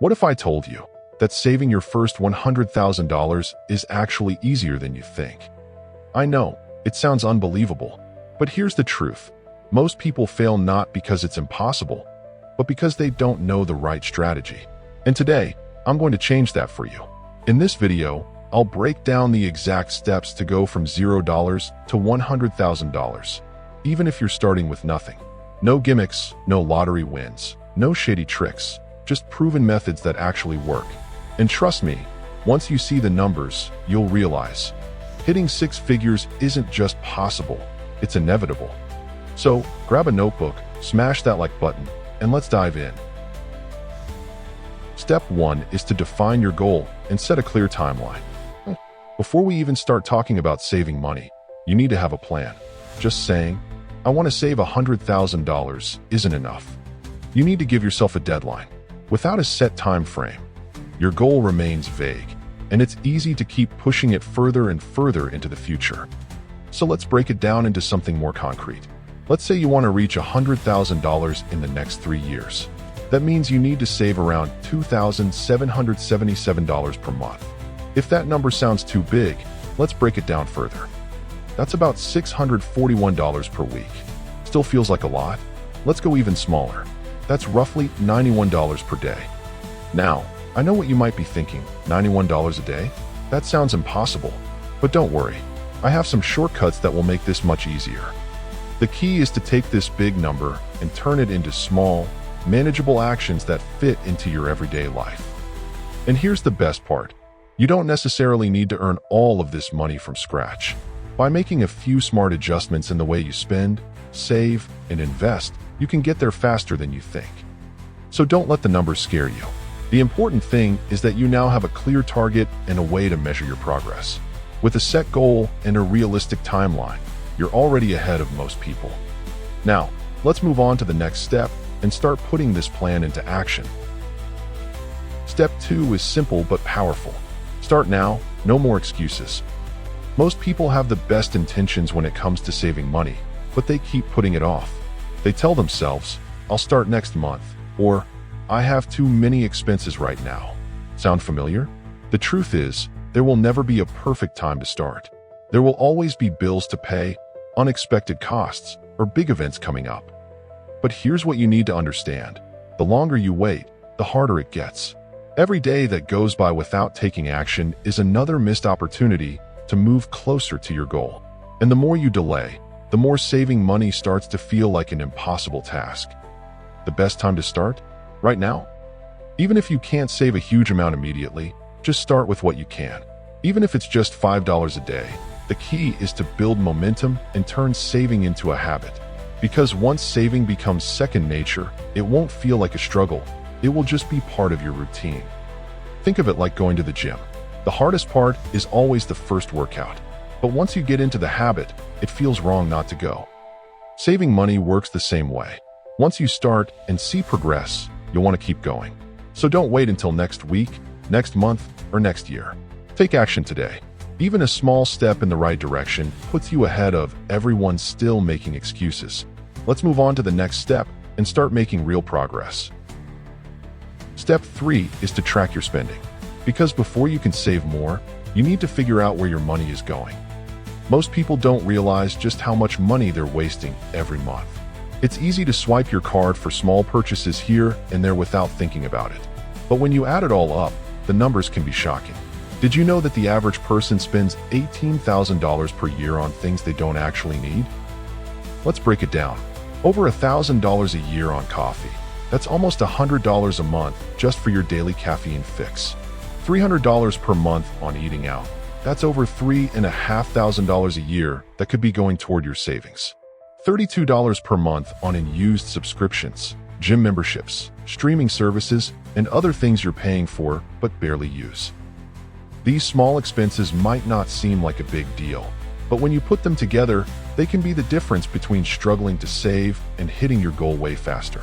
What if I told you that saving your first $100,000 is actually easier than you think? I know, it sounds unbelievable, but here's the truth. Most people fail not because it's impossible, but because they don't know the right strategy. And today, I'm going to change that for you. In this video, I'll break down the exact steps to go from $0 to $100,000, even if you're starting with nothing. No gimmicks, no lottery wins, no shady tricks, just proven methods that actually work. And trust me, once you see the numbers, you'll realize hitting six figures isn't just possible, it's inevitable. So grab a notebook, smash that like button, and let's dive in. Step 1 is to define your goal and set a clear timeline. Before we even start talking about saving money, you need to have a plan. Just saying, I want to save $100,000 isn't enough. You need to give yourself a deadline. Without a set time frame, your goal remains vague, and it's easy to keep pushing it further and further into the future. So let's break it down into something more concrete. Let's say you want to reach $100,000 in the next 3 years. That means you need to save around $2,777 per month. If that number sounds too big, let's break it down further. That's about $641 per week. Still feels like a lot? Let's go even smaller. That's roughly $91 per day. Now, I know what you might be thinking, $91 a day? That sounds impossible. But don't worry, I have some shortcuts that will make this much easier. The key is to take this big number and turn it into small, manageable actions that fit into your everyday life. And here's the best part. You don't necessarily need to earn all of this money from scratch. By making a few smart adjustments in the way you spend, save, and invest, you can get there faster than you think. So don't let the numbers scare you. The important thing is that you now have a clear target and a way to measure your progress. With a set goal and a realistic timeline, you're already ahead of most people. Now, let's move on to the next step and start putting this plan into action. Step 2 is simple but powerful. Start now, no more excuses. Most people have the best intentions when it comes to saving money, but they keep putting it off. They tell themselves, I'll start next month, or I have too many expenses right now. Sound familiar? The truth is, there will never be a perfect time to start. There will always be bills to pay, unexpected costs, or big events coming up. But here's what you need to understand. The longer you wait, the harder it gets. Every day that goes by without taking action is another missed opportunity to move closer to your goal. And the more you delay, the more saving money starts to feel like an impossible task. The best time to start? Right now. Even if you can't save a huge amount immediately, just start with what you can. Even if it's just $5 a day, the key is to build momentum and turn saving into a habit. Because once saving becomes second nature, it won't feel like a struggle. It will just be part of your routine. Think of it like going to the gym. The hardest part is always the first workout. But once you get into the habit, it feels wrong not to go. Saving money works the same way. Once you start and see progress, you'll want to keep going. So don't wait until next week, next month, or next year. Take action today. Even a small step in the right direction puts you ahead of everyone still making excuses. Let's move on to the next step and start making real progress. Step 3 is to track your spending. Because before you can save more, you need to figure out where your money is going. Most people don't realize just how much money they're wasting every month. It's easy to swipe your card for small purchases here and there without thinking about it. But when you add it all up, the numbers can be shocking. Did you know that the average person spends $18,000 per year on things they don't actually need? Let's break it down. Over $1,000 a year on coffee. That's almost $100 a month just for your daily caffeine fix. $300 per month on eating out. That's over $3,500 a year that could be going toward your savings. $32 per month on unused subscriptions, gym memberships, streaming services, and other things you're paying for but barely use. These small expenses might not seem like a big deal, but when you put them together, they can be the difference between struggling to save and hitting your goal way faster.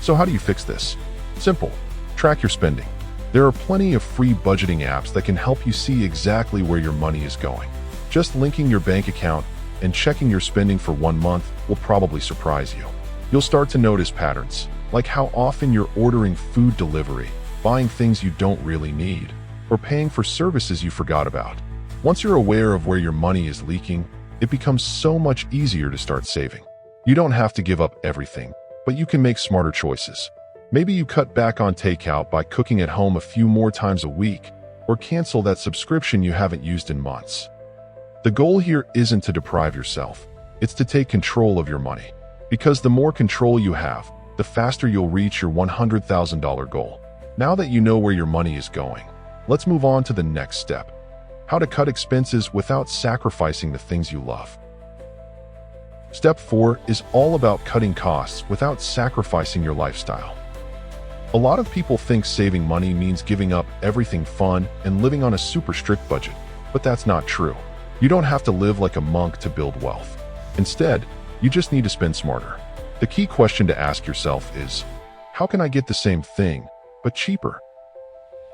So how do you fix this? Simple. Track your spending. There are plenty of free budgeting apps that can help you see exactly where your money is going. Just linking your bank account and checking your spending for 1 month will probably surprise you. You'll start to notice patterns, like how often you're ordering food delivery, buying things you don't really need, or paying for services you forgot about. Once you're aware of where your money is leaking, it becomes so much easier to start saving. You don't have to give up everything, but you can make smarter choices. Maybe you cut back on takeout by cooking at home a few more times a week, or cancel that subscription you haven't used in months. The goal here isn't to deprive yourself, it's to take control of your money. Because the more control you have, the faster you'll reach your $100,000 goal. Now that you know where your money is going, let's move on to the next step: how to cut expenses without sacrificing the things you love. Step 4 is all about cutting costs without sacrificing your lifestyle. A lot of people think saving money means giving up everything fun and living on a super strict budget, but that's not true. You don't have to live like a monk to build wealth. Instead, you just need to spend smarter. The key question to ask yourself is, how can I get the same thing, but cheaper?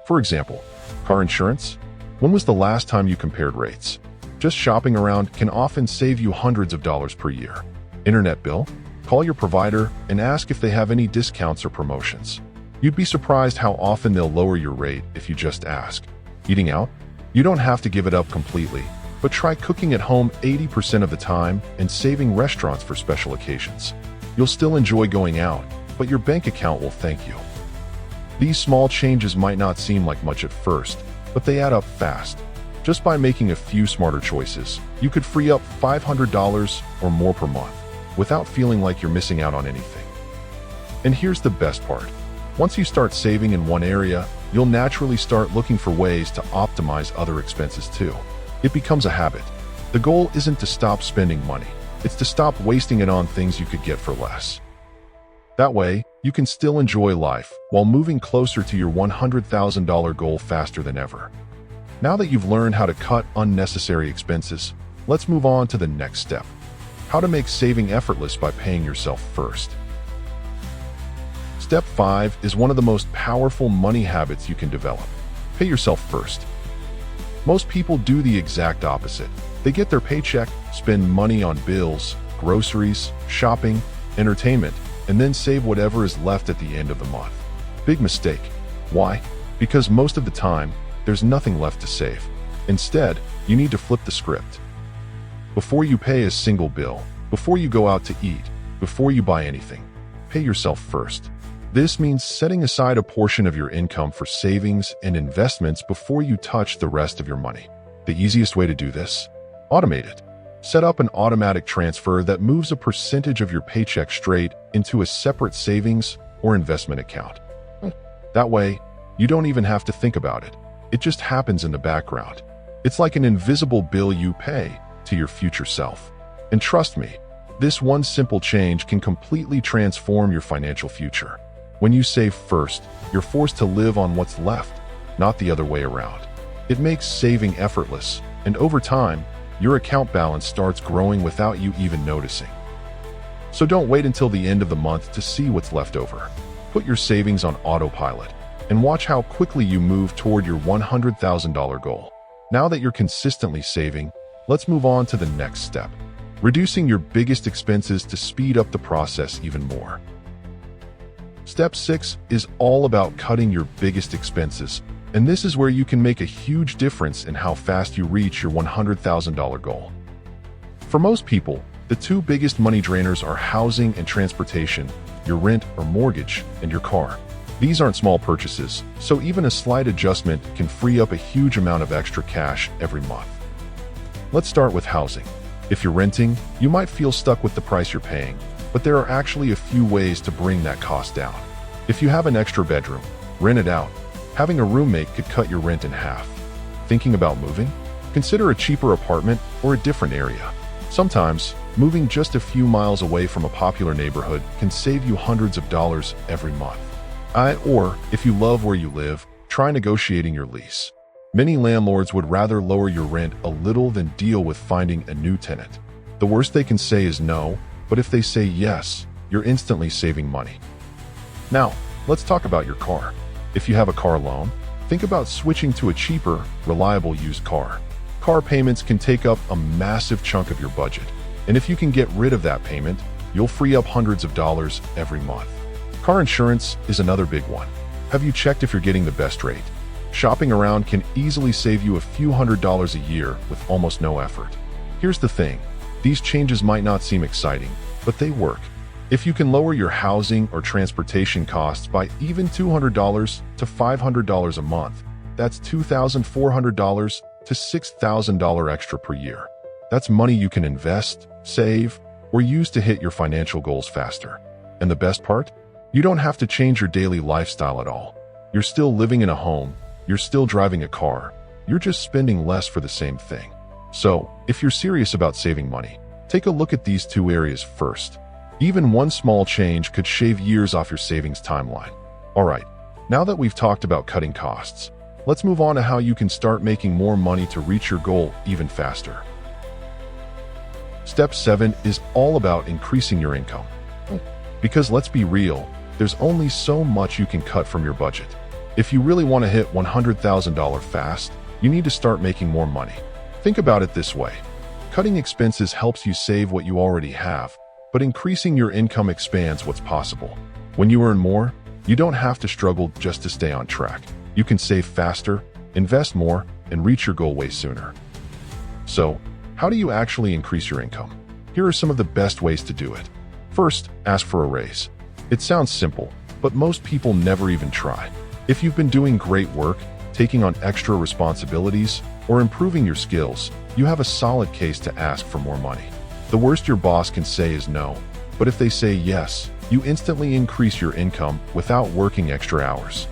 For example, car insurance. When was the last time you compared rates? Just shopping around can often save you hundreds of dollars per year. Internet bill? Call your provider and ask if they have any discounts or promotions. You'd be surprised how often they'll lower your rate if you just ask. Eating out? You don't have to give it up completely, but try cooking at home 80% of the time and saving restaurants for special occasions. You'll still enjoy going out, but your bank account will thank you. These small changes might not seem like much at first, but they add up fast. Just by making a few smarter choices, you could free up $500 or more per month without feeling like you're missing out on anything. And here's the best part. Once you start saving in one area, you'll naturally start looking for ways to optimize other expenses too. It becomes a habit. The goal isn't to stop spending money, it's to stop wasting it on things you could get for less. That way, you can still enjoy life while moving closer to your $100,000 goal faster than ever. Now that you've learned how to cut unnecessary expenses, let's move on to the next step: how to make saving effortless by paying yourself first. Step 5 is one of the most powerful money habits you can develop. Pay yourself first. Most people do the exact opposite. They get their paycheck, spend money on bills, groceries, shopping, entertainment, and then save whatever is left at the end of the month. Big mistake. Why? Because most of the time, there's nothing left to save. Instead, you need to flip the script. Before you pay a single bill, before you go out to eat, before you buy anything, pay yourself first. This means setting aside a portion of your income for savings and investments before you touch the rest of your money. The easiest way to do this? Automate it. Set up an automatic transfer that moves a percentage of your paycheck straight into a separate savings or investment account. That way, you don't even have to think about it. It just happens in the background. It's like an invisible bill you pay to your future self. And trust me, this one simple change can completely transform your financial future. When you save first, you're forced to live on what's left, not the other way around. It makes saving effortless, and over time, your account balance starts growing without you even noticing. So don't wait until the end of the month to see what's left over. Put your savings on autopilot, and watch how quickly you move toward your $100,000 goal. Now that you're consistently saving, let's move on to the next step: reducing your biggest expenses to speed up the process even more. Step 6 is all about cutting your biggest expenses, and this is where you can make a huge difference in how fast you reach your $100,000 goal. For most people, the two biggest money drainers are housing and transportation, your rent or mortgage, and your car. These aren't small purchases, so even a slight adjustment can free up a huge amount of extra cash every month. Let's start with housing. If you're renting, you might feel stuck with the price you're paying, but there are actually a few ways to bring that cost down. If you have an extra bedroom, rent it out. Having a roommate could cut your rent in half. Thinking about moving? Consider a cheaper apartment or a different area. Sometimes, moving just a few miles away from a popular neighborhood can save you hundreds of dollars every month. Or, if you love where you live, try negotiating your lease. Many landlords would rather lower your rent a little than deal with finding a new tenant. The worst they can say is no, but if they say yes, you're instantly saving money. Now, let's talk about your car. If you have a car loan, think about switching to a cheaper, reliable used car. Car payments can take up a massive chunk of your budget, and if you can get rid of that payment, you'll free up hundreds of dollars every month. Car insurance is another big one. Have you checked if you're getting the best rate? Shopping around can easily save you a few $100s a year with almost no effort. Here's the thing. These changes might not seem exciting, but they work. If you can lower your housing or transportation costs by even $200 to $500 a month, that's $2,400 to $6,000 extra per year. That's money you can invest, save, or use to hit your financial goals faster. And the best part? You don't have to change your daily lifestyle at all. You're still living in a home, you're still driving a car, you're just spending less for the same thing. So, if you're serious about saving money, take a look at these two areas first. Even one small change could shave years off your savings timeline. Alright, now that we've talked about cutting costs, let's move on to how you can start making more money to reach your goal even faster. Step 7 is all about increasing your income. Because let's be real, there's only so much you can cut from your budget. If you really want to hit $100,000 fast, you need to start making more money. Think about it this way. Cutting expenses helps you save what you already have, but increasing your income expands what's possible. When you earn more, you don't have to struggle just to stay on track. You can save faster, invest more, and reach your goal way sooner. So, how do you actually increase your income? Here are some of the best ways to do it. First, ask for a raise. It sounds simple, but most people never even try. If you've been doing great work, taking on extra responsibilities, or improving your skills, you have a solid case to ask for more money. The worst your boss can say is no, but if they say yes, you instantly increase your income without working extra hours.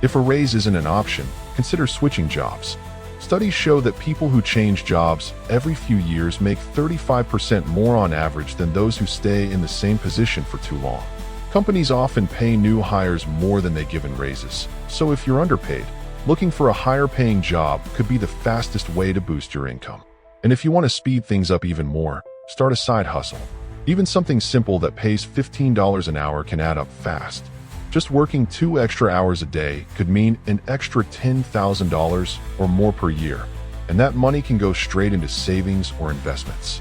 If a raise isn't an option, consider switching jobs. Studies show that people who change jobs every few years make 35% more on average than those who stay in the same position for too long. Companies often pay new hires more than they give in raises, so if you're underpaid, looking for a higher-paying job could be the fastest way to boost your income. And if you want to speed things up even more, start a side hustle. Even something simple that pays $15 an hour can add up fast. Just working 2 extra hours a day could mean an extra $10,000 or more per year, and that money can go straight into savings or investments.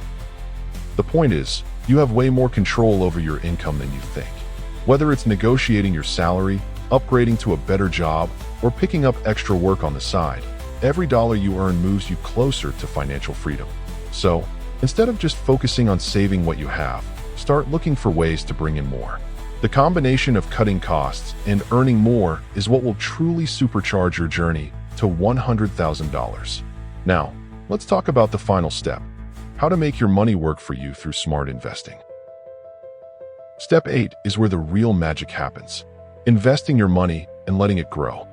The point is, you have way more control over your income than you think. Whether it's negotiating your salary, upgrading to a better job, or picking up extra work on the side, every dollar you earn moves you closer to financial freedom. So, instead of just focusing on saving what you have, start looking for ways to bring in more. The combination of cutting costs and earning more is what will truly supercharge your journey to $100,000. Now, let's talk about the final step: how to make your money work for you through smart investing. Step 8 is where the real magic happens: investing your money and letting it grow.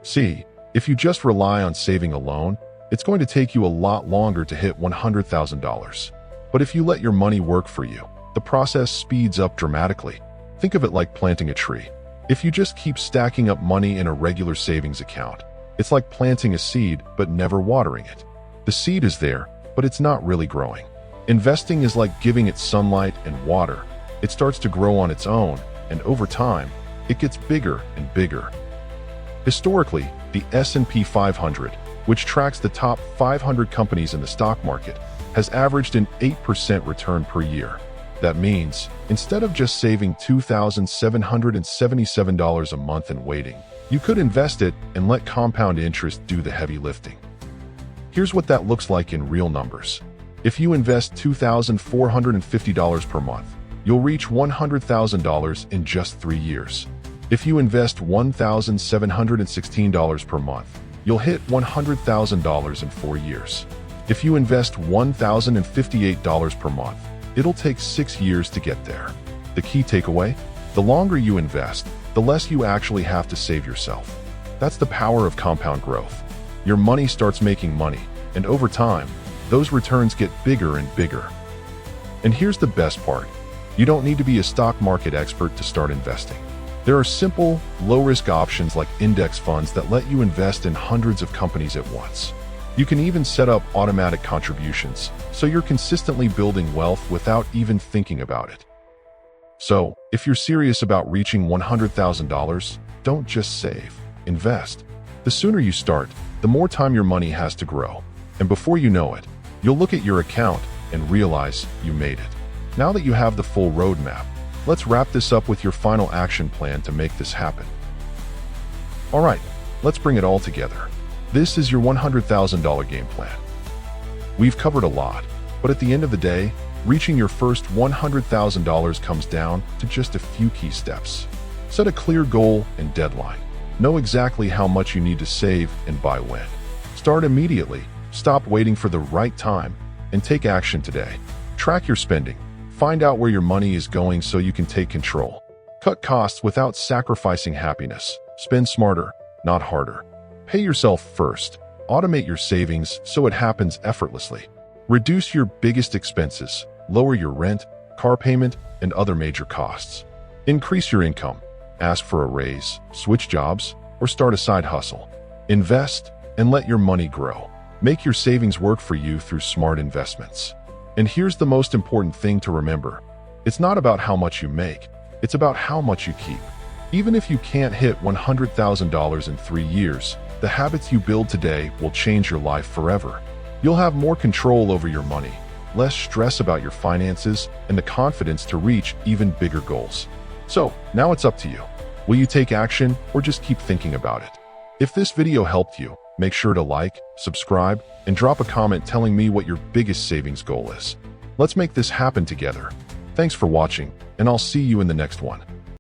See, if you just rely on saving alone, it's going to take you a lot longer to hit $100,000. But if you let your money work for you, the process speeds up dramatically. Think of it like planting a tree. If you just keep stacking up money in a regular savings account, it's like planting a seed but never watering it. The seed is there, but it's not really growing. Investing is like giving it sunlight and water. It starts to grow on its own, and over time, it gets bigger and bigger. Historically, the S&P 500, which tracks the top 500 companies in the stock market, has averaged an 8% return per year. That means, instead of just saving $2,777 a month and waiting, you could invest it and let compound interest do the heavy lifting. Here's what that looks like in real numbers. If you invest $2,450 per month, you'll reach $100,000 in just 3 years. If you invest $1,716 per month, you'll hit $100,000 in 4 years. If you invest $1,058 per month, it'll take 6 years to get there. The key takeaway? The longer you invest, the less you actually have to save yourself. That's the power of compound growth. Your money starts making money, and over time, those returns get bigger and bigger. And here's the best part. You don't need to be a stock market expert to start investing. There are simple, low-risk options like index funds that let you invest in hundreds of companies at once. You can even set up automatic contributions, so you're consistently building wealth without even thinking about it. So, if you're serious about reaching $100,000, don't just save, invest. The sooner you start, the more time your money has to grow. And before you know it, you'll look at your account and realize you made it. Now that you have the full roadmap, let's wrap this up with your final action plan to make this happen. Alright, let's bring it all together. This is your $100,000 game plan. We've covered a lot, but at the end of the day, reaching your first $100,000 comes down to just a few key steps. Set a clear goal and deadline. Know exactly how much you need to save and by when. Start immediately, stop waiting for the right time, and take action today. Track your spending. Find out where your money is going so you can take control. Cut costs without sacrificing happiness. Spend smarter, not harder. Pay yourself first. Automate your savings so it happens effortlessly. Reduce your biggest expenses. Lower your rent, car payment, and other major costs. Increase your income. Ask for a raise, switch jobs, or start a side hustle. Invest and let your money grow. Make your savings work for you through smart investments. And here's the most important thing to remember. It's not about how much you make. It's about how much you keep. Even if you can't hit $100,000 in 3 years, the habits you build today will change your life forever. You'll have more control over your money, less stress about your finances, and the confidence to reach even bigger goals. So, now it's up to you. Will you take action or just keep thinking about it? If this video helped you, make sure to like, subscribe, and drop a comment telling me what your biggest savings goal is. Let's make this happen together. Thanks for watching, and I'll see you in the next one.